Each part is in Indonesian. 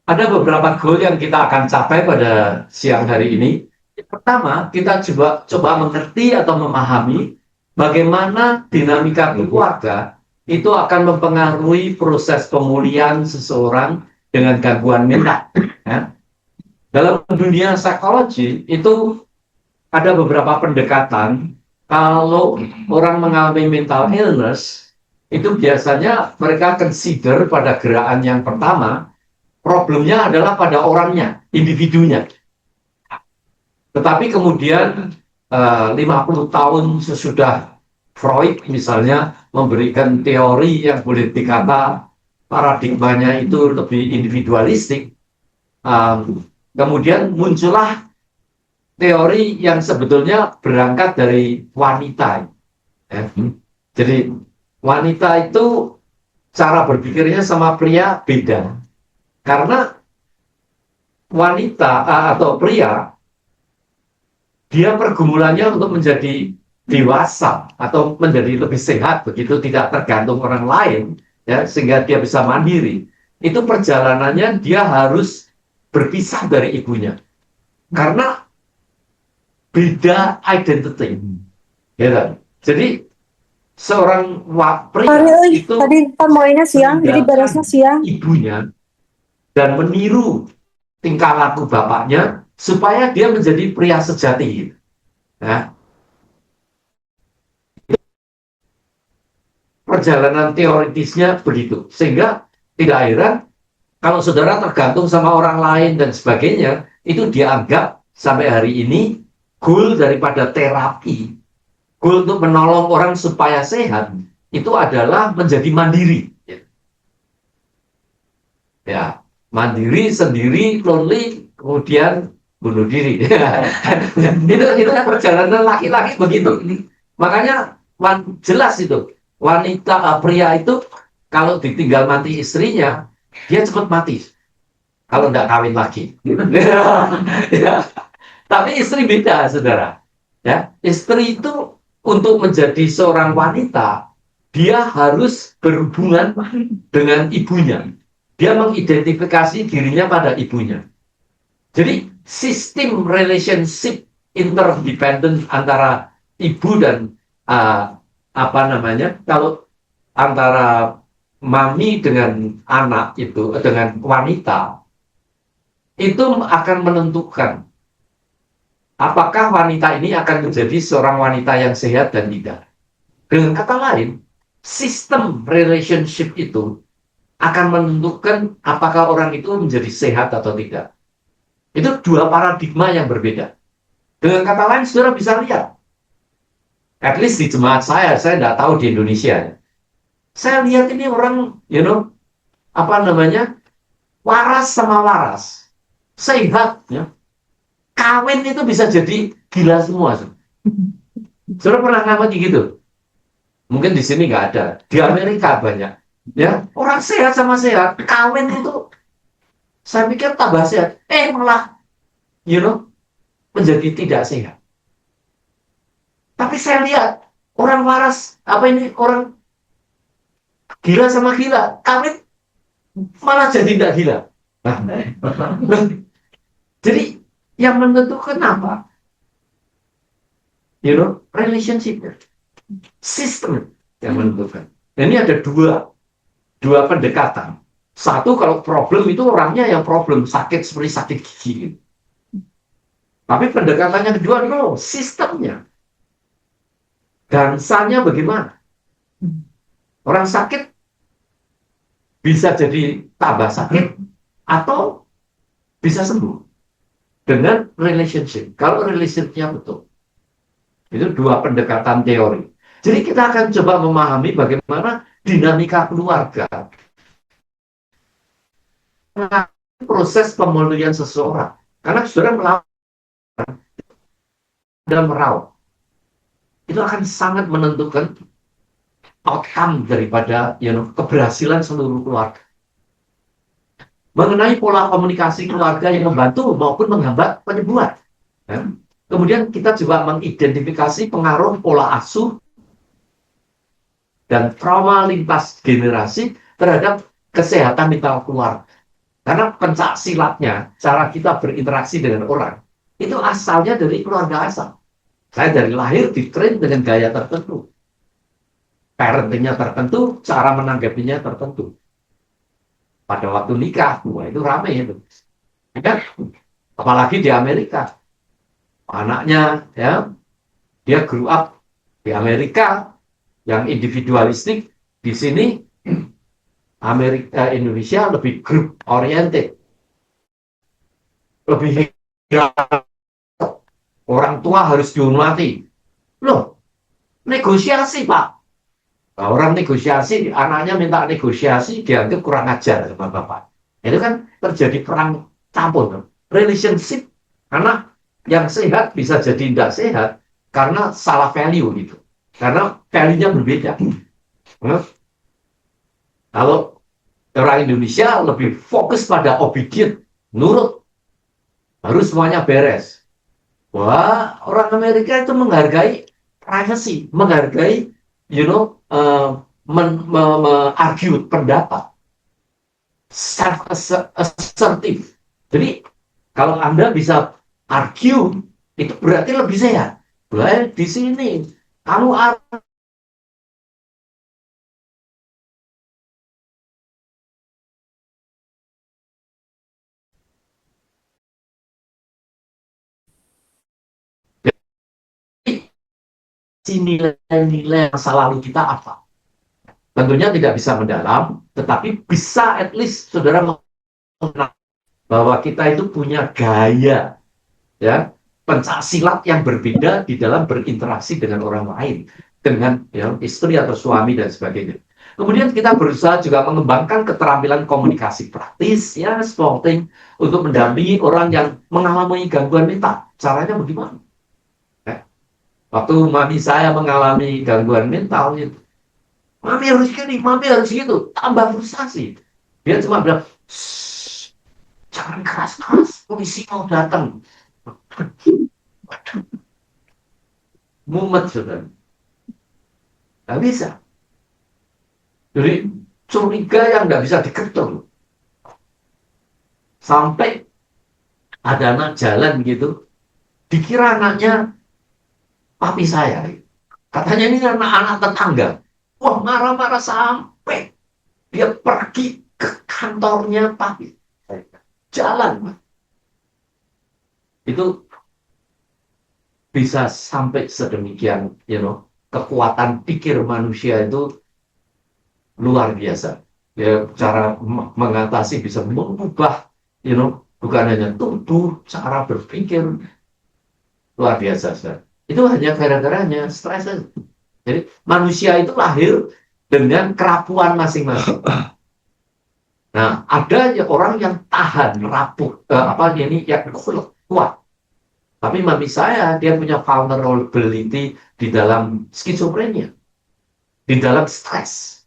Ada beberapa goal yang kita akan capai pada siang hari ini. Yang pertama, kita coba mengerti atau memahami bagaimana dinamika keluarga itu akan mempengaruhi proses pemulihan seseorang dengan gangguan mental. Ya. Dalam dunia psikologi itu ada beberapa pendekatan. Kalau orang mengalami mental illness, itu biasanya mereka consider pada gerakan yang pertama, problemnya adalah pada orangnya, individunya. Tetapi kemudian 50 tahun sesudah Freud misalnya memberikan teori yang boleh dikata paradigmanya itu lebih individualistik, kemudian muncullah teori yang sebetulnya berangkat dari wanita. Ya. Jadi wanita itu cara berpikirnya sama pria beda. Karena wanita atau pria, dia pergumulannya untuk menjadi dewasa atau menjadi lebih sehat, begitu tidak tergantung orang lain, ya, sehingga dia bisa mandiri. Itu perjalanannya dia harus berpisah dari ibunya. Karena beda identity. Ya, jadi seorang pria itu tadi kan mulainya siang, jadi beresnya meninggalkan siang. ibunya dan meniru tingkah laku bapaknya supaya dia menjadi pria sejati. Nah, perjalanan teoritisnya begitu. Sehingga tidak heran kalau saudara tergantung sama orang lain dan sebagainya, itu dianggap sampai hari ini goal daripada terapi, goal untuk menolong orang supaya sehat, itu adalah menjadi mandiri. Ya, mandiri, sendiri, lonely, kemudian bunuh diri. itu perjalanan laki-laki begitu. Makanya jelas itu wanita pria itu kalau ditinggal mati istrinya, dia cepat mati kalau nggak kawin lagi. Ya. Tapi istri beda, saudara. Ya, istri itu untuk menjadi seorang wanita, dia harus berhubungan dengan ibunya. Dia mengidentifikasi dirinya pada ibunya. Jadi sistem relationship interdependent antara ibu dan apa namanya, kalau antara mami dengan anak itu dengan wanita itu akan menentukan apakah wanita ini akan menjadi seorang wanita yang sehat dan tidak. Dengan kata lain, sistem relationship itu akan menentukan apakah orang itu menjadi sehat atau tidak. Itu dua paradigma yang berbeda. Dengan kata lain, saudara bisa lihat, at least di jemaat saya tidak tahu di Indonesia. Saya lihat ini orang, apa namanya, waras sama waras, sehat, ya. Kawin itu bisa jadi gila semua. Saudara pernah ngamati gitu? Mungkin di sini nggak ada. Di Amerika banyak. Ya, orang sehat sama sehat, kawin itu saya pikir tambah sehat. Malah, you know, menjadi tidak sehat. Tapi saya lihat orang waras, apa ini orang gila sama gila, kawin malah jadi tidak gila. Jadi yang menentukan apa? Relationship, sistem yang menentukan. Dan ini ada dua pendekatan. Satu, kalau problem itu orangnya yang problem, sakit seperti sakit gigi. Tapi pendekatannya kedua, no, sistemnya. Dansanya bagaimana? Orang sakit bisa jadi tambah sakit atau bisa sembuh dengan relationship. Kalau relationshipnya betul. Itu dua pendekatan teori. Jadi kita akan coba memahami bagaimana dinamika keluarga, proses pemulihan seseorang. Karena saudara melawan dan merawat, itu akan sangat menentukan outcome daripada keberhasilan seluruh keluarga. Mengenai pola komunikasi keluarga yang membantu maupun menghambat penyembuhan. Ya. Kemudian kita coba mengidentifikasi pengaruh pola asuh dan trauma lintas generasi terhadap kesehatan mental keluarga. Karena pencak silatnya, cara kita berinteraksi dengan orang, itu asalnya dari keluarga asal. Saya dari lahir ditrain dengan gaya tertentu. Parentingnya tertentu, cara menanggapinya tertentu. Pada waktu nikah, wah itu rame itu. Kan? Apalagi di Amerika. Anaknya, ya, dia grew up di Amerika, yang individualistik. Di sini, Indonesia lebih group oriented. Lebih orang tua harus dihormati. Loh, negosiasi, Pak. Nah, orang negosiasi, anaknya minta negosiasi, dianggap kurang ajar sama bapak. Itu kan terjadi perang campur. Relationship, karena yang sehat bisa jadi tidak sehat, karena salah value gitu. Karena value-nya berbeda. Kalau orang Indonesia lebih fokus pada obedient, nurut, harus semuanya beres. Wah, orang Amerika itu menghargai privacy, menghargai, argue pendapat, self-assertive. Jadi, kalau Anda bisa argue, itu berarti lebih sehat. Bahwa di sini, kamu nilai-nilai masa lalu kita apa? Tentunya tidak bisa mendalam, tetapi bisa at least saudara mengenal bahwa kita itu punya gaya, ya, pencak silat yang berbeda di dalam berinteraksi dengan orang lain, dengan, ya, istri atau suami dan sebagainya. Kemudian kita berusaha juga mengembangkan keterampilan komunikasi praktis, ya, small thing, untuk mendampingi orang yang mengalami gangguan mental. Caranya bagaimana? Waktu mami saya mengalami gangguan mental, itu, mami harus gini, mami harus gitu, tambah frustasi. Dia cuma bilang, jangan keras-keras, polisi mau datang. Mumet, saudara. Nggak bisa. Jadi curiga yang nggak bisa diketuk. Sampai ada anak jalan gitu, dikira anaknya papi saya. Katanya ini anak-anak tetangga. Wah, marah-marah sampai dia pergi ke kantornya papi. Jalan. Itu bisa sampai sedemikian, kekuatan pikir manusia itu luar biasa. Ya, cara mengatasi bisa mengubah, bukan hanya tubuh, cara berpikir luar biasa. Itu hanya gara-garanya stres. Jadi manusia itu lahir dengan kerapuan masing-masing. Nah, ada orang yang tahan rapuh, yang kuat. Tapi mami saya, dia punya vulnerability di dalam skizofrenia, di dalam stres.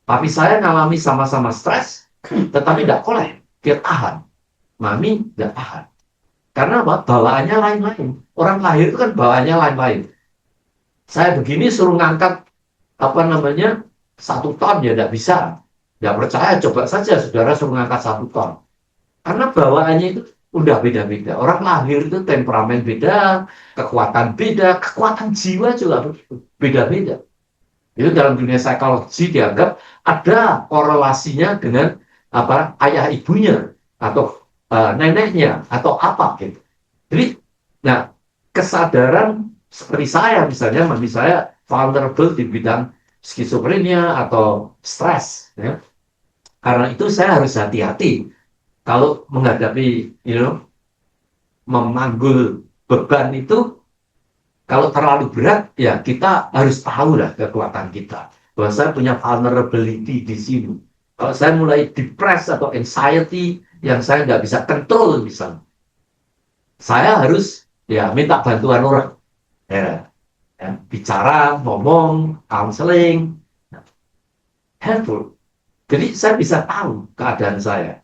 Papi saya ngalami sama-sama stres, tetapi tidak kolek, dia tahan. Mami tidak tahan. Karena apa? Bawaannya lain-lain. Orang lahir itu kan bawaannya lain-lain. Saya begini suruh ngangkat 1 ton, ya tidak bisa. Tidak percaya, coba saja saudara suruh ngangkat 1 ton. Karena bawaannya itu udah beda-beda. Orang lahir itu temperamen beda, kekuatan beda, kekuatan jiwa juga beda-beda. Itu dalam dunia psikologi dianggap ada korelasinya dengan ayah ibunya atau neneknya atau apa gitu. Jadi, nah, kesadaran seperti saya misalnya, mami saya vulnerable di bidang skizofrenia atau stres, ya. Karena itu saya harus hati-hati kalau menghadapi, memanggul beban itu. Kalau terlalu berat, ya kita harus tahu lah kekuatan kita. Bahwa saya punya vulnerability di sini. Kalau saya mulai depressed atau anxiety yang saya nggak bisa kontrol misalnya, saya harus minta bantuan orang. Bicara, ngomong, counseling, helpful. Jadi saya bisa tahu keadaan saya.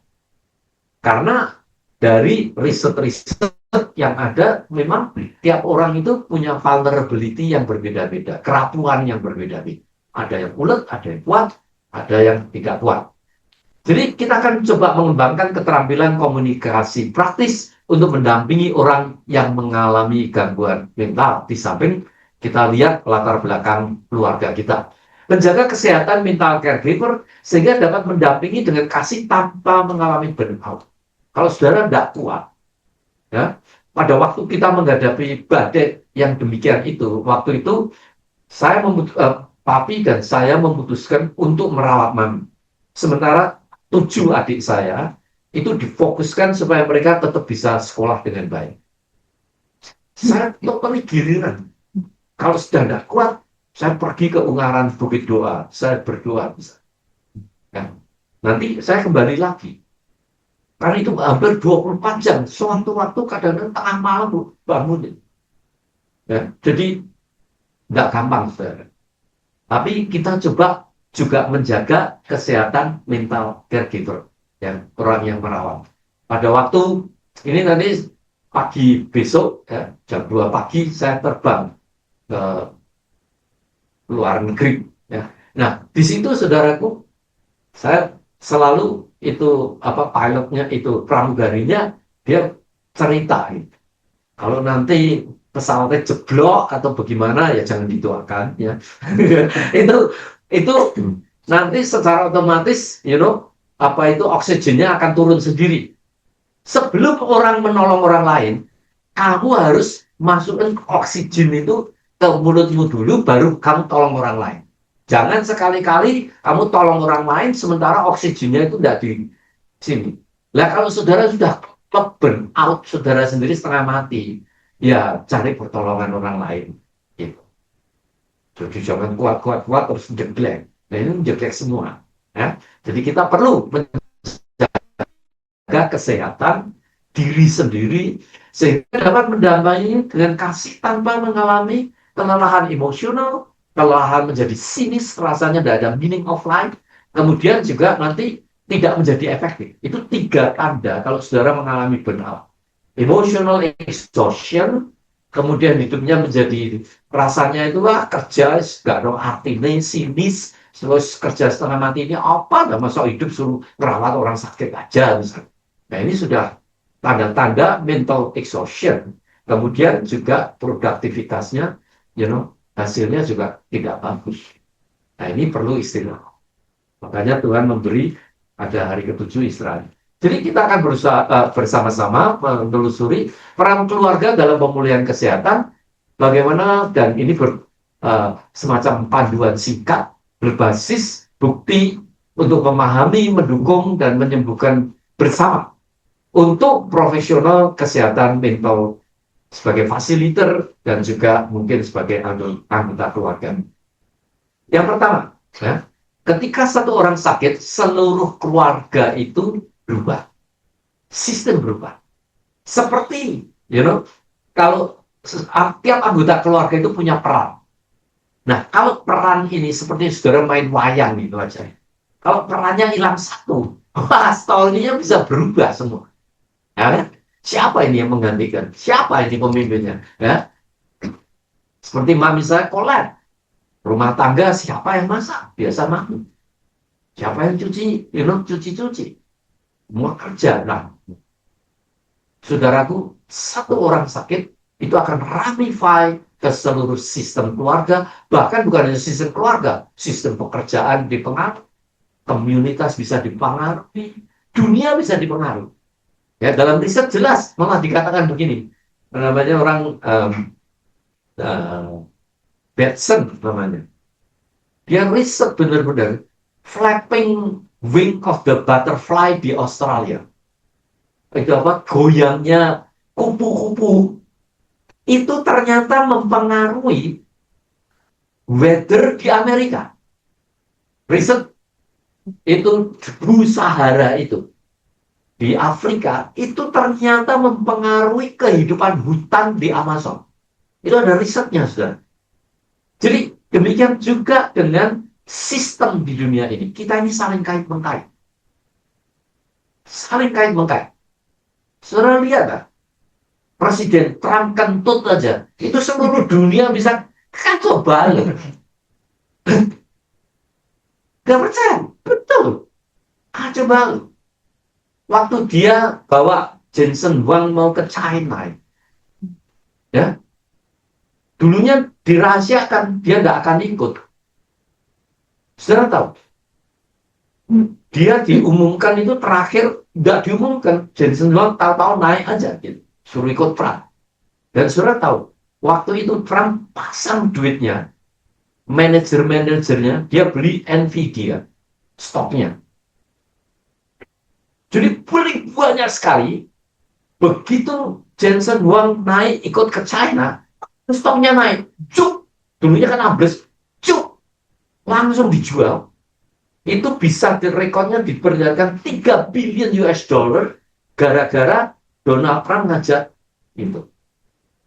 Karena dari riset-riset yang ada, memang tiap orang itu punya vulnerability yang berbeda-beda, kerapuan yang berbeda-beda. Ada yang ulet, ada yang kuat, ada yang tidak kuat. Jadi kita akan coba mengembangkan keterampilan komunikasi praktis untuk mendampingi orang yang mengalami gangguan mental. Di samping kita lihat latar belakang keluarga kita. Menjaga kesehatan mental caregiver sehingga dapat mendampingi dengan kasih tanpa mengalami burnout. Kalau saudara tidak kuat, ya, pada waktu kita menghadapi badai yang demikian itu, waktu itu papi dan saya memutuskan untuk merawat mami. Sementara 7 adik saya itu difokuskan supaya mereka tetap bisa sekolah dengan baik. Saya totally giliran. Kalau sudah tidak kuat, saya pergi ke Ungaran Bukit Doa. Saya berdoa. Ya. Nanti saya kembali lagi. Karena itu hampir 24 jam. Sewaktu-waktu kadang-kadang tengah malam bangun. Ya. Jadi tidak gampang, saudara. Tapi kita coba juga menjaga kesehatan mental caregiver, ya, orang yang merawat. Pada waktu ini nanti pagi besok, ya, jam 2 pagi saya terbang ke luar negeri. Ya. Nah, di situ saudaraku, saya selalu itu pilotnya itu pramugarinya dia cerita gitu. Kalau nanti pesawatnya jeblok atau bagaimana ya jangan didoakan ya. itu nanti secara otomatis itu oksigennya akan turun sendiri. Sebelum orang menolong orang lain, kamu harus masukkan oksigen itu ke mulutmu dulu baru kamu tolong orang lain. Jangan sekali-kali kamu tolong orang lain sementara oksigennya itu tidak di sini. Lah kalau saudara sudah burn out, saudara sendiri setengah mati, ya cari pertolongan orang lain. Gitu. Jadi jangan kuat-kuat terus jeblek. Nah ini menjeblek semua. Ya. Jadi kita perlu menjaga kesehatan diri sendiri sehingga dapat mendampingi dengan kasih tanpa mengalami kelelahan emosional, kelelahan menjadi sinis, rasanya tidak ada meaning of life, kemudian juga nanti tidak menjadi efektif. Itu 3 tanda kalau saudara mengalami burnout. Emotional exhaustion, kemudian hidupnya menjadi rasanya itu kerja nggak ada artinya, sinis, terus kerja setengah mati ini apa, nggak masuk hidup suruh merawat orang sakit aja misalnya. Nah ini sudah tanda-tanda mental exhaustion. Kemudian juga produktivitasnya, hasilnya juga tidak bagus. Nah ini perlu istirahat. Makanya Tuhan memberi ada hari ke-7 istirahat. Jadi kita akan berusaha bersama-sama menelusuri peran keluarga dalam pemulihan kesehatan, bagaimana dan ini semacam panduan singkat berbasis bukti untuk memahami, mendukung dan menyembuhkan bersama untuk profesional kesehatan mental sebagai fasilitator dan juga mungkin sebagai anggota keluarga. Yang pertama, ya, ketika satu orang sakit, seluruh keluarga itu berubah. Sistem berubah. Seperti, kalau tiap anggota keluarga itu punya peran. Nah, kalau peran ini seperti saudara main wayang gitu aja. Kalau perannya hilang satu, story-nya bisa berubah semua. Ya, siapa ini yang menggantikan? Siapa ini pemimpinnya? Ya. Seperti mami saya kolab. Rumah tangga siapa yang masak? Biasa mami. Siapa yang cuci? Cuci-cuci. Mau kerja. Nah, saudaraku, satu orang sakit itu akan ramify ke seluruh sistem keluarga. Bahkan bukan hanya sistem keluarga. Sistem pekerjaan dipengaruhi. Komunitas bisa dipengaruhi. Dunia bisa dipengaruhi. Ya, dalam riset jelas malah dikatakan begini. Namanya orang Batson namanya. Dia riset benar-benar flapping wing of the butterfly di Australia. Itu apa? Goyangnya kupu-kupu. Itu ternyata mempengaruhi weather di Amerika. Riset itu debu Sahara itu di Afrika itu ternyata mempengaruhi kehidupan hutan di Amazon. Itu ada risetnya, saudara. Jadi demikian juga dengan sistem di dunia ini. Kita ini saling kait-mengkait. Saling kait-mengkait. Saudara lihat kan? Presiden Trump kentut aja. Itu seluruh dunia bisa kacau balik. Gak percaya? Betul. Ada bang, waktu dia bawa Jensen Huang mau ke China, ya, dulunya dirahasiakan, dia nggak akan ikut. Saudara tahu, dia diumumkan itu terakhir nggak diumumkan, Jensen Huang tahu-tahu naik aja, gitu, suruh ikut perang. Dan saudara tahu, waktu itu Trump pasang duitnya, manajer-manajernya, dia beli Nvidia, stoknya. Jadi beli banyak sekali. Begitu Jensen Huang naik ikut ke China, stoknya naik, cuk, dulunya kan ambles, cuk, langsung dijual. Itu bisa direkodnya diperlihatkan 3 billion US dollar gara-gara Donald Trump ngajak itu.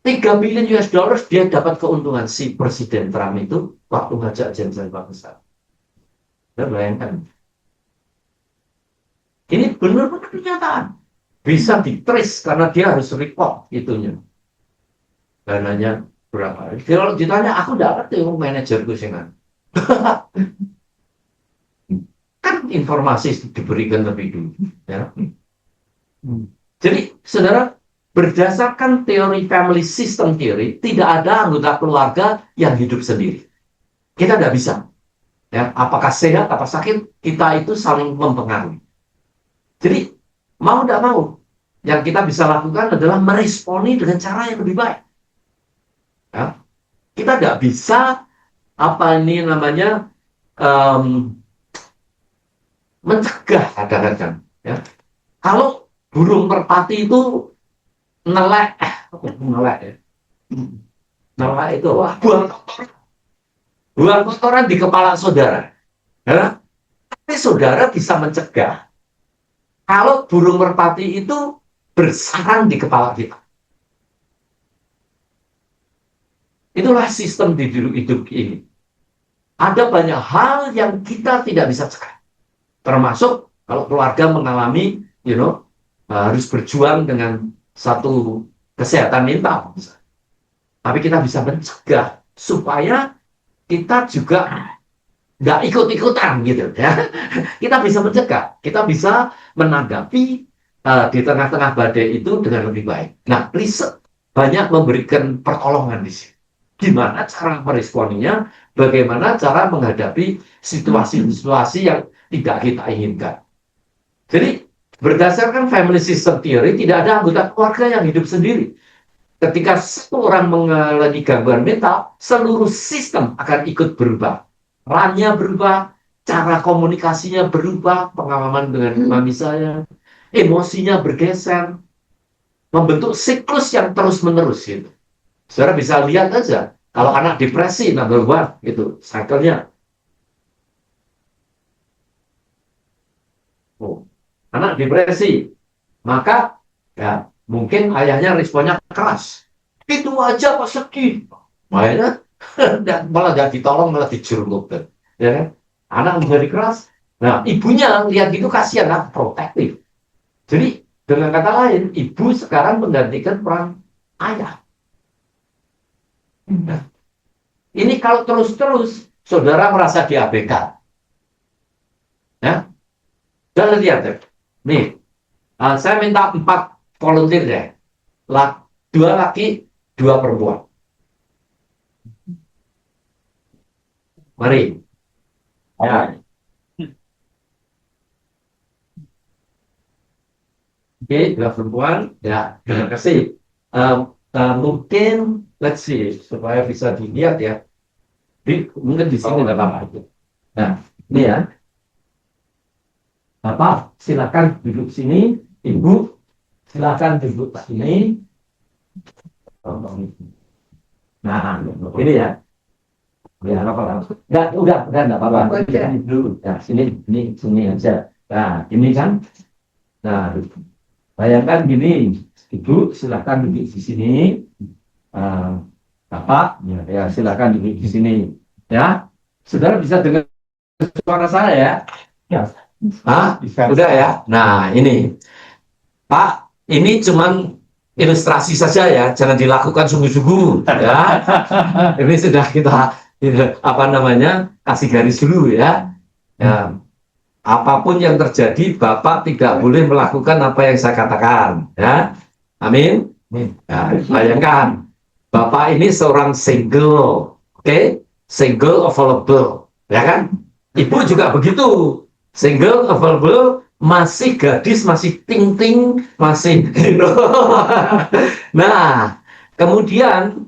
3 billion US dollar dia dapat keuntungan si Presiden Trump itu waktu ngajak Jensen Huang ke sana. Dan bayangkan, ini benar-benar kenyataan. Bisa di-trace karena dia harus report itunya. Dananya berapa. Kalau ditanya, aku nggak ngerti manajerku singan. Kan informasi diberikan lebih dulu. Ya. Jadi, saudara, berdasarkan teori family system theory, tidak ada anggota keluarga yang hidup sendiri. Kita nggak bisa. Ya, apakah sehat, apa sakit, kita itu saling mempengaruhi. Jadi, mau tidak mau, yang kita bisa lakukan adalah meresponi dengan cara yang lebih baik. Ya. Kita tidak bisa, mencegah kadang-kadang. Ya. Kalau burung merpati itu nelek, ya. Nelek itu buang kotoran di kepala saudara. Ya. Tapi saudara bisa mencegah kalau burung merpati itu bersarang di kepala kita. Itulah sistem di hidup ini. Ada banyak hal yang kita tidak bisa cegah. Termasuk kalau keluarga mengalami, harus berjuang dengan satu kesehatan mental. Tapi kita bisa mencegah supaya kita juga nggak ikut-ikutan gitu ya. Kita bisa mencegah, kita bisa menanggapi di tengah-tengah badai itu dengan lebih baik. Nah, riset banyak memberikan pertolongan di sini. Gimana cara meresponinya, bagaimana cara menghadapi situasi-situasi yang tidak kita inginkan. Jadi, berdasarkan family system theory, tidak ada anggota keluarga yang hidup sendiri. Ketika satu orang mengalami gangguan mental, seluruh sistem akan ikut berubah. Perannya berubah, cara komunikasinya berubah, pengalaman dengan mami saya, emosinya bergeser, membentuk siklus yang terus-menerus gitu. Saudara bisa lihat aja, kalau anak depresi, number one, gitu, cycle-nya. Oh, anak depresi, maka ya mungkin ayahnya responnya keras. Itu aja kok sedih. Makanya malah nggak ditolong, malah dijerumukan. Ya kan? Anak menjadi keras. Nah, ibunya lihat gitu kasihan, lah, protektif. Jadi, dengan kata lain, ibu sekarang menggantikan peran ayah. Nah, ini kalau terus-terus, saudara merasa diabaikan. Ya, dan lihat deh. Nih, saya minta 4 volunteer deh. 2 laki, 2 perempuan. Mari. Ya. Oke, 2 perempuan. Ya, terima kasih. Mungkin, let's see, supaya bisa dilihat ya. Mungkin di sini nggak apa-apa. Nah, ini ya. Bapak, silakan duduk sini. Ibu, silakan duduk sini. Nah, ini ya. Ya, apa-apa. Udah, enggak apa-apa. Sini dulu. Nah, sini aja. Nah, ini kan. Nah, bayangkan gini, Ibu silakan duduk di sini. Bapak, ya silakan duduk di sini. Ya, saudara bisa dengar suara saya ya? Ya. Udah ya. Nah, ini, Pak, ini cuman ilustrasi saja ya, jangan dilakukan sungguh-sungguh ya. Ini sudah kita kasih garis dulu ya. Ya. apapun yang terjadi, Bapak tidak boleh melakukan apa yang saya katakan. Ya, amin. Nah, bayangkan, Bapak ini seorang single, oke? Single available, ya kan? Ibu juga begitu, single available, masih gadis, masih ting-ting, masih. Nah, kemudian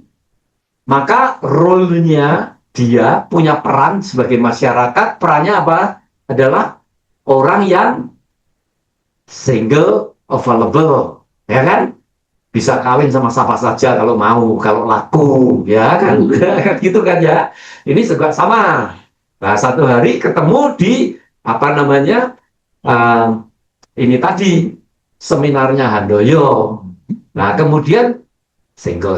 maka role-nya dia punya peran sebagai masyarakat. Perannya apa? Adalah orang yang single available, ya kan? Bisa kawin sama siapa saja kalau mau, kalau laku, ya kan? Gitu kan ya. Ini juga sama. Nah, satu hari ketemu di apa namanya? Ini tadi seminarnya Handoyo. Nah, kemudian single.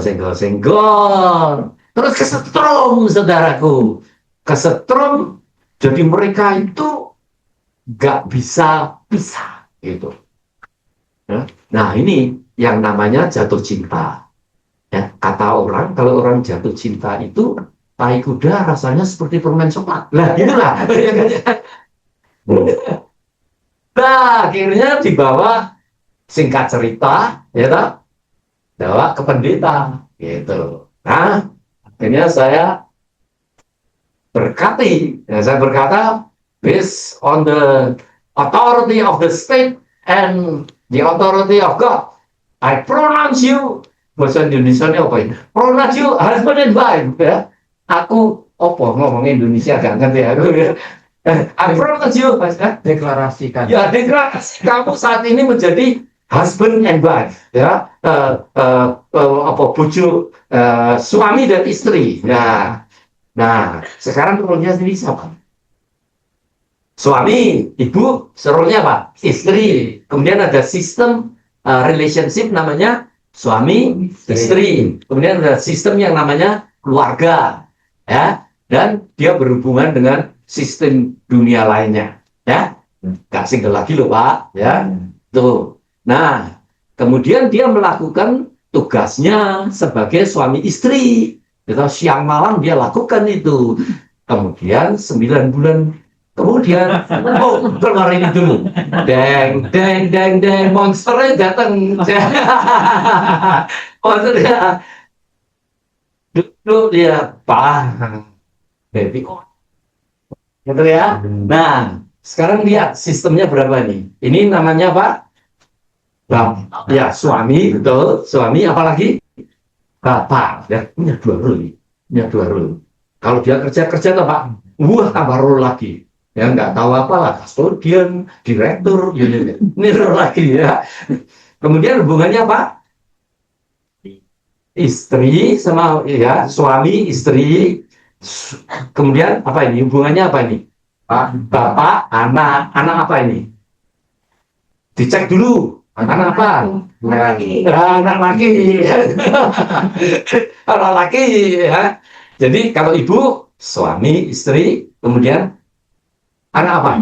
Terus kesetrum, saudaraku. Kesetrum, jadi mereka itu nggak bisa pisah, gitu. Ya. Nah, ini yang namanya jatuh cinta. Ya, kata orang, kalau orang jatuh cinta itu, tai kuda rasanya seperti permen coklat. Lah, itulah. Nah, akhirnya dibawa, singkat cerita, ya tak? Bawa ke pendeta, gitu. Nah, akhirnya saya berkati, ya, saya berkata, based on the authority of the state and the authority of God, I pronounce you, bahasa Indonesia ini apa ini? Pronounce you husband and wife, ya. Aku, ngomong Indonesia gak ngerti aku, ya. I pronounce you, ya. Deklarasikan. Ya, deklarasi kamu saat ini menjadi husband and wife, ya, bujuk, suami dan istri. Nah, sekarang role-nya sendiri siapa? Suami, ibu, role-nya apa? Istri. Kemudian ada sistem relationship namanya suami, istri. Kemudian ada sistem yang namanya keluarga, ya. Dan dia berhubungan dengan sistem dunia lainnya, ya. Gak single lagi loh, Pak, ya. Tuh. Nah, kemudian dia melakukan tugasnya sebagai suami istri. Gitu, siang malam dia lakukan itu. Kemudian 9 bulan kemudian, keluar ini dulu. Deng, monsternya datang. Monsternya duduk dia, Pak, baby, gitu ya. Nah, sekarang lihat sistemnya berapa nih? Ini namanya Pak? Ya, suami, betul. Suami, apalagi? Bapak. Ya, punya dua role. Kalau dia kerja tuh Pak, tambah role lagi. Ya, nggak tahu apalah, kustodian, direktur, ini role lagi ya. Kemudian hubungannya apa? Istri sama, ya, suami, istri. Kemudian apa ini? Hubungannya apa ini? Bapak, anak apa ini? Dicek dulu. Anak apa? Anak laki. Anak laki, ya. Jadi kalau ibu, suami, istri, kemudian anak apa?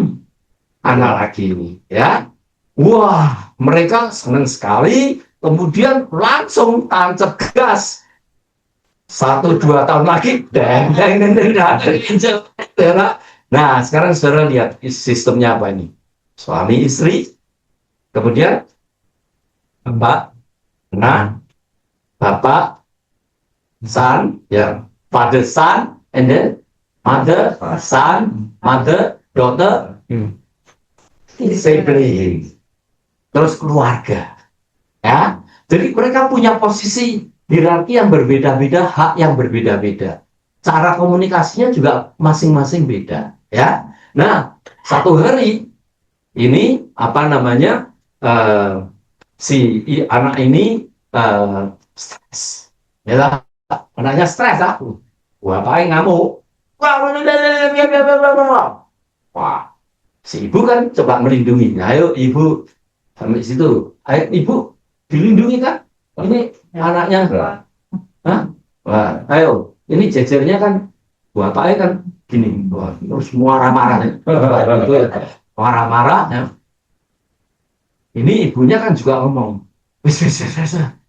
Anak laki, ya. Wah, mereka senang sekali. Kemudian langsung tancap gas. 1-2 tahun lagi, Nah, sekarang saudara lihat sistemnya apa ini? Suami, istri, kemudian Bapak, anak, Bapak, son, ya, father, son, and then mother, son, mother, daughter, sibling, terus keluarga, ya. Jadi mereka punya posisi hierarki yang berbeda-beda, hak yang berbeda-beda, cara komunikasinya juga masing-masing beda, ya. Nah, satu hari ini apa namanya? Si anak ini stres, ya, anaknya stres aku, bapaknya ngamuk, wah, si ibu kan coba melindungi, ayo ibu sampai situ, ayo ibu dilindungi kan, ini anaknya, wah, ayo, ini jejernya kan, bapaknya kan gini, wah, terus marah-marah, marah-marah, ya. Ini ibunya kan juga ngomong, wis,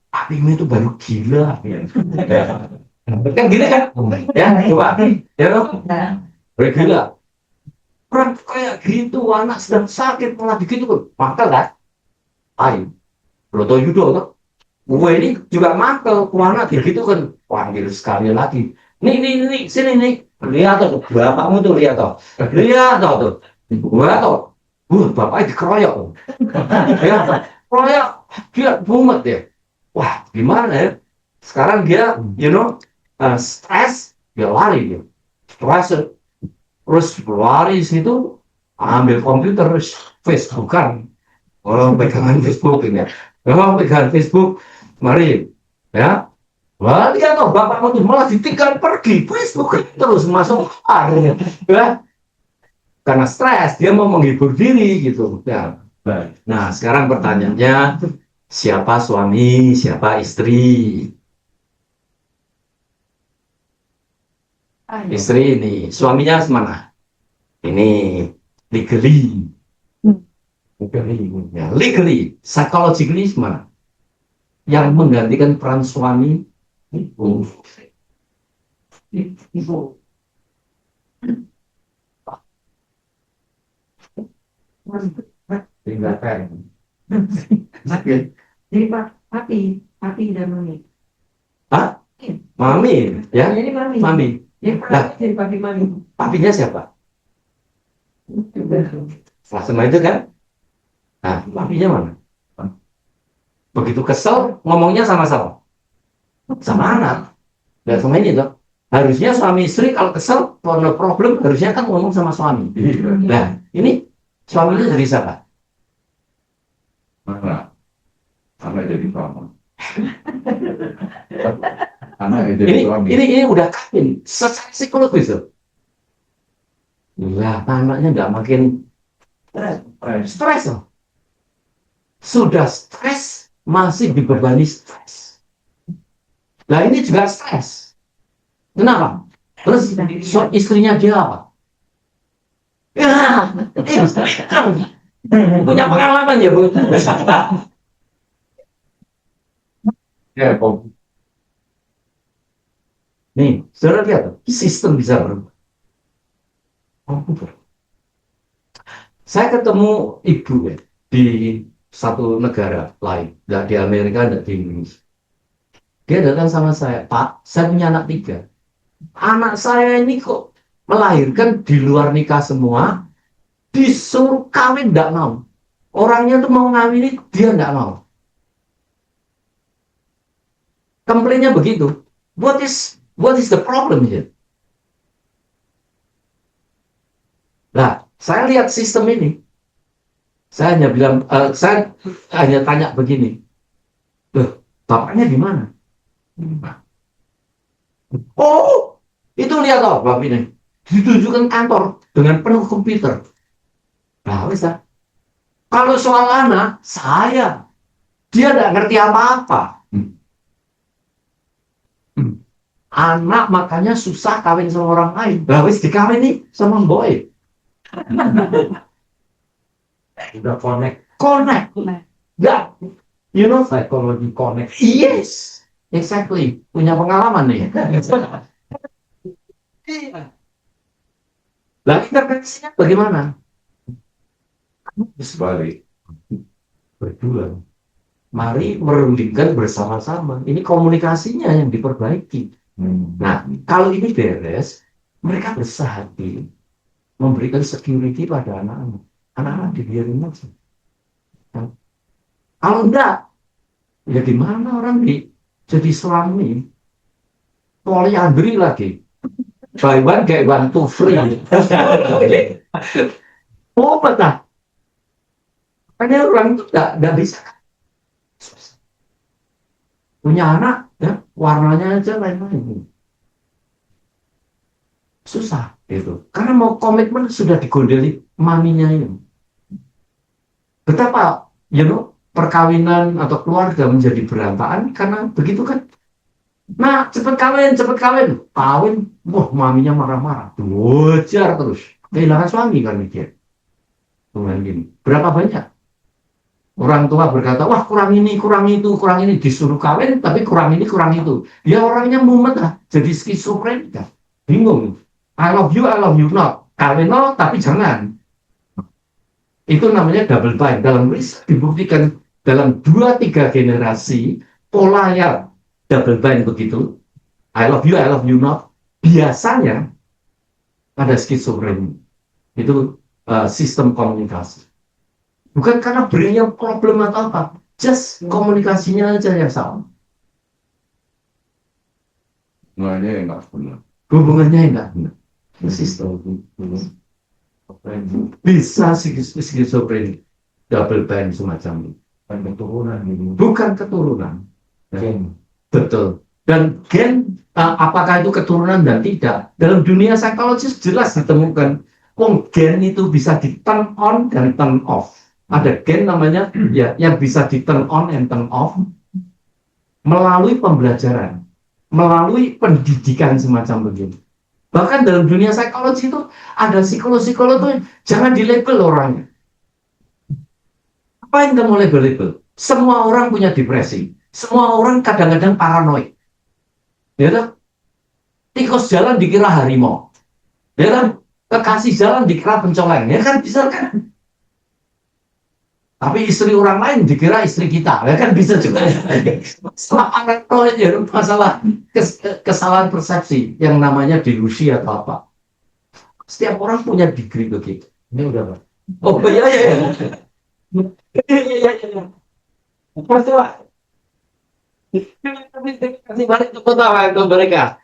papimu itu baru gila. Kan gini kan? Ya, coba. Ya, baru gila. orang kayak gitu, anak sedang sakit malah begitu kan, maka kan, ayo, Broto Yudo tuh, gue ini juga mangkel, anak begitu kan, panggil sekali lagi, nih, sini nih, lihat tuh, bapakmu tuh lihat tuh, gue tuh, bapaknya dikeroyok, ya, keroyok, dia mumet ya, wah gimana ya, sekarang dia, stres, dia lari dia, stres, terus lari situ, ambil komputer, Facebookan, pegangan Facebook ini, pegangan Facebook, mari, ya, wah lihat toh bapakmu tuh malah ditinggal pergi, Facebook terus masuk area, ya, karena stres dia mau menghibur diri gitu, ya. Nah sekarang pertanyaannya, siapa suami, siapa istri? Istri ini, suaminya mana? Ini legally, psychologically mana? Yang menggantikan peran suami ibu. Tinggalkan. Jadi papi dan mami. Hah? Mami, ya? Jadi mami. Mami. Ya, Nah. jadi papi mami. Papinya siapa? Sama itu kan? Nah, papinya mana? Begitu kesel, ngomongnya sama-sama. Sama anak. Dan sama ini tuh. Harusnya suami istri kalau kesel, no problem, harusnya kan ngomong sama suami. Nah, ini suaminya jadi siapa? Anak jadi suami. Anak jadi suami. Ini udah kawin, secara psikologis tuh. Ya, anaknya nggak makin stres loh. Sudah stres, masih dibebani stres. Nah ini juga stres. Kenapa? Terus istrinya dia apa? Ya, punya pengalaman ya bu. Ya, kok Nih, saudara lihat, sistem bisa berubah. Saya ketemu ibu ya, di satu negara lain, nggak di Amerika, nggak di Indonesia. Dia datang sama saya, Pak, saya punya anak 3. Anak saya ini kok melahirkan di luar nikah semua, disuruh kawin nggak mau. Orangnya tuh mau ngawini, dia nggak mau. Komplainnya begitu. What is the problem here? Nah, saya lihat sistem ini. Saya hanya bilang, saya hanya tanya begini. Loh, bapaknya di mana? Oh, itu lihat loh, bapak ini. Ditunjukkan kantor dengan penuh komputer. Nah, wis dah. Kalau soal anak, dia nggak ngerti apa-apa. Anak makanya susah kawin sama orang lain. Nah, wis dikawin nih sama boy. Udah connect. Nggak, psychology connect. Yes, exactly. Punya pengalaman nih. Lah intervensinya bagaimana? sebalik. Berdua. Mari merundingkan bersama-sama. Ini komunikasinya yang diperbaiki. Nah, kalau ini beres, mereka bersehati memberikan security pada anak-anak. Anak-anak dibiarin aja. Nah, kalau enggak, ya gimana orang jadi suami? Poliandri lagi. Buy one get one two free. Oh, betul. Makanya orang itu enggak bisa punya anak, ya, warnanya aja lain-lain. Susah itu. Karena mau komitmen sudah digondeli maminya ini. Betapa, perkawinan atau keluarga menjadi berantakan karena begitu kan. Nah, cepet kawin. Kawin, wah maminya marah-marah. Wajar terus. Kehilangan suami kan dia. Gini. Berapa banyak? Orang tua berkata, wah kurang ini, disuruh kawin, tapi kurang ini, kurang itu. Ya orangnya mumet lah, jadi skizofrenika. Bingung. I love you not. kawin tapi jangan. Itu namanya double bind. Dalam riset dibuktikan dalam 2-3 generasi polanya double bind begitu. I love you not. Biasanya ada skizofrenia. Itu sistem komunikasi. Bukan karena brainnya problem atau apa. Just komunikasinya aja yang salah. Semuanya enggak benar. Hubungannya enggak benar. Sistem. Bisa skizofrenia. Double bind semacam ini. Keturunan ini. Bukan keturunan. Gen. Betul. Dan gen, apakah itu keturunan dan tidak? Dalam dunia psikologis jelas ditemukan. Gen itu bisa di turn on dan turn off. Ada gen namanya ya yang bisa di turn on and turn off melalui pembelajaran, melalui pendidikan semacam begini. Bahkan dalam dunia psikologi itu ada psikolog tuh jangan dilabel orangnya. Apa yang kamu label? Semua orang punya depresi. Semua orang kadang-kadang paranoid. Ya kan? Tikus jalan dikira harimau. Ya kan? Kekasih jalan dikira pencoleng. Ya kan? Bisa kan? Tapi istri orang lain dikira istri kita. Ya kan? Bisa juga. Masalah paranoid ya. Masalah kesalahan persepsi. Yang namanya delusi atau apa. Setiap orang punya degree begitu. Ini udah Pak. Oh iya. Iya. Masalah. Kasih balik tepuk tangan untuk mereka.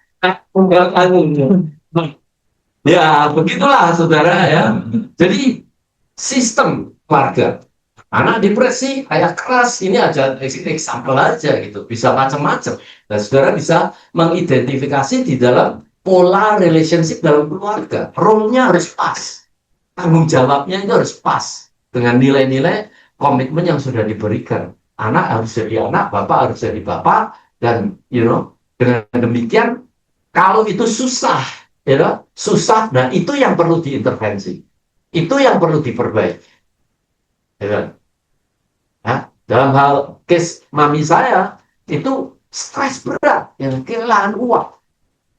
Ya, begitulah saudara ya. Jadi sistem keluarga. Anak depresi, ayah keras, ini aja example aja gitu. Bisa macam-macam. Dan saudara bisa mengidentifikasi di dalam pola relationship dalam keluarga. Role-nya harus pas. Tanggung jawabnya itu harus pas. Dengan nilai-nilai komitmen yang sudah diberikan. Anak harus jadi anak, bapak harus jadi bapak, dan dengan demikian kalau itu susah, susah, nah itu yang perlu diintervensi, itu yang perlu diperbaiki. Dalam hal case mami saya itu stres berat, yang kehilangan uang.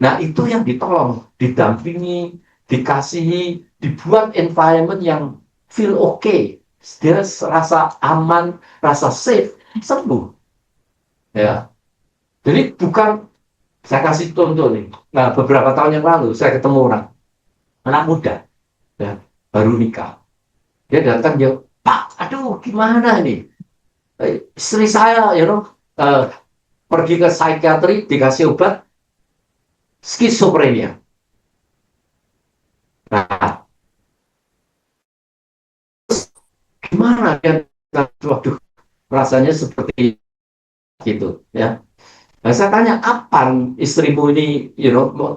Nah itu yang ditolong, didampingi, dikasihi, dibuat environment yang feel okay. Dia rasa aman, rasa safe, sembuh. Ya. Jadi bukan, saya kasih contoh nih. Nah, beberapa tahun yang lalu saya ketemu anak muda, ya, baru nikah. Dia datang, dia, Pak, aduh gimana nih? Istri saya, pergi ke psikiatri, dikasih obat, skizofrenia. Nah, gimana dia? Waduh, rasanya seperti itu, ya. Nah, saya tanya, apa istrimu ini,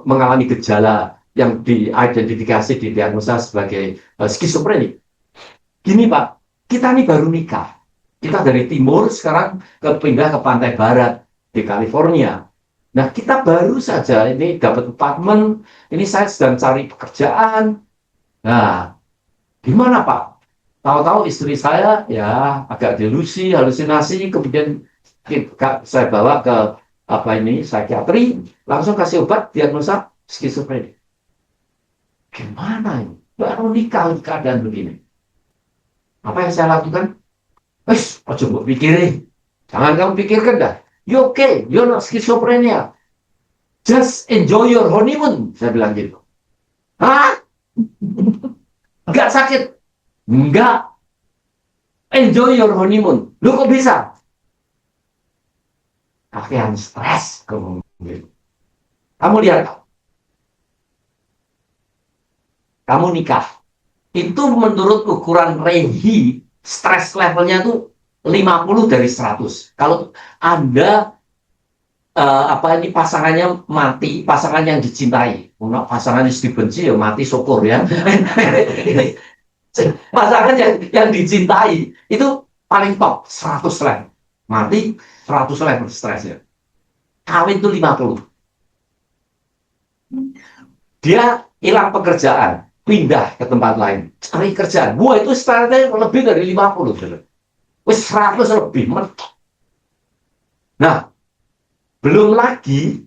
mengalami gejala yang diidentifikasi, didiagnosa sebagai skizofrenia? Gini Pak, kita ini baru nikah. Kita dari timur sekarang pindah ke pantai barat di California. Nah, kita baru saja ini dapat apartemen. Ini saya sedang cari pekerjaan. Nah, gimana Pak? Tahu-tahu istri saya ya agak delusi, halusinasi, kemudian saya bawa ke psikiatri, langsung kasih obat, diagnosa skizofrenia. Gimana ini? Baru nikah keadaan begini. Apa yang saya lakukan? Coba pikirin. Jangan kamu pikirkan dah. You okay, you're not schizophrenia. Just enjoy your honeymoon. Saya bilang gitu. Hah? Enggak sakit? Enggak. Enjoy your honeymoon. Lu kok bisa? Kalian stres. Kamu lihat. Kamu nikah. Itu menurut ukuran Reihi, stres levelnya itu 50 dari 100. Kalau Anda pasangannya mati, pasangan yang dicintai. Pasangan yang dibenci ya mati, syukur ya. Pasangan yang dicintai itu paling top 100 level. Mati 100 level stresnya. Kawin itu 50. Dia hilang pekerjaan, pindah ke tempat lain, cari kerjaan. Wah, itu stresnya lebih dari 50. Wis 100 lebih mentok. Nah, belum lagi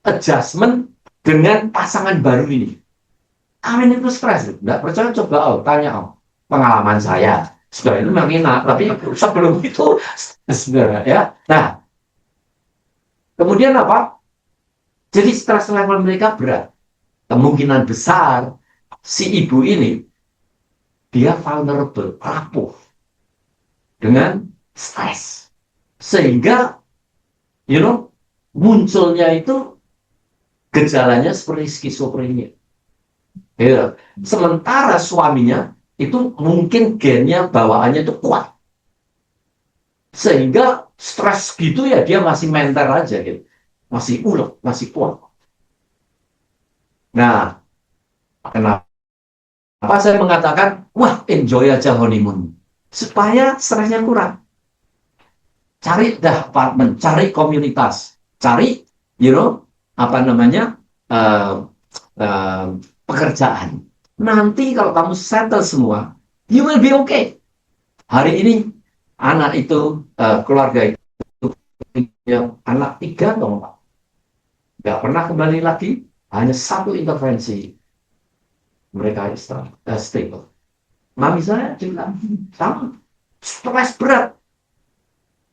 adjustment dengan pasangan baru ini. Amin itu stres. Nggak percaya coba tanya pengalaman saya. Sebenarnya itu memang enak, tapi sebelum itu sebenarnya ya. Nah, kemudian apa? Jadi stres level mereka berat. Kemungkinan besar si ibu ini dia vulnerable, rapuh dengan stres. Sehingga munculnya itu gejalanya seperti skizofrenia. Ya. Sementara suaminya itu mungkin gennya bawaannya itu kuat. Sehingga stres gitu ya dia masih mental aja gitu. Masih ulet, masih kuat. Nah, kenapa saya mengatakan, wah enjoy aja honeymoon. Supaya stresnya kurang. Cari apartemen, cari komunitas, cari, uh, uh, pekerjaan. Nanti kalau kamu settle semua, you will be okay. Hari ini anak itu, keluarga itu yang anak 3 atau 4. Nggak pernah kembali lagi, hanya satu intervensi. Mereka stable. Mami saya juga sama, stres berat,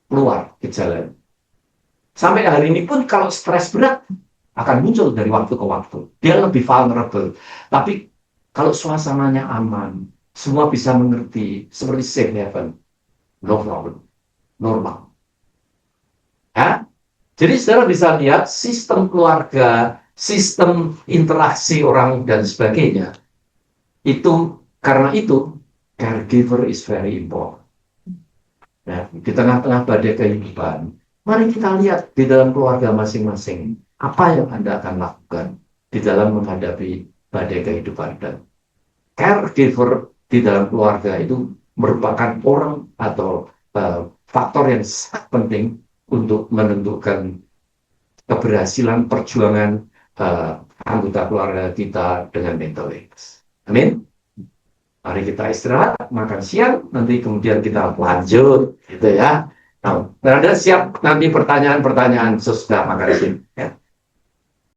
keluar gejala. Sampai hari ini pun kalau stres berat akan muncul dari waktu ke waktu. Dia lebih vulnerable. Tapi kalau suasananya aman, semua bisa mengerti, seperti safe haven, no problem, normal. Ya? Jadi saudara bisa lihat sistem keluarga, sistem interaksi orang dan sebagainya. Itu karena itu caregiver is very important. Nah, di tengah-tengah badai kehidupan, mari kita lihat di dalam keluarga masing-masing apa yang Anda akan lakukan di dalam menghadapi badai kehidupan. Dan caregiver di dalam keluarga itu merupakan orang atau faktor yang sangat penting untuk menentukan keberhasilan perjuangan anggota keluarga kita dengan mental illness. Amin. Mari kita istirahat, makan siang, nanti kemudian kita lanjut, gitu ya. Nah, Anda siap nanti pertanyaan-pertanyaan sesudah makan siang. Ya.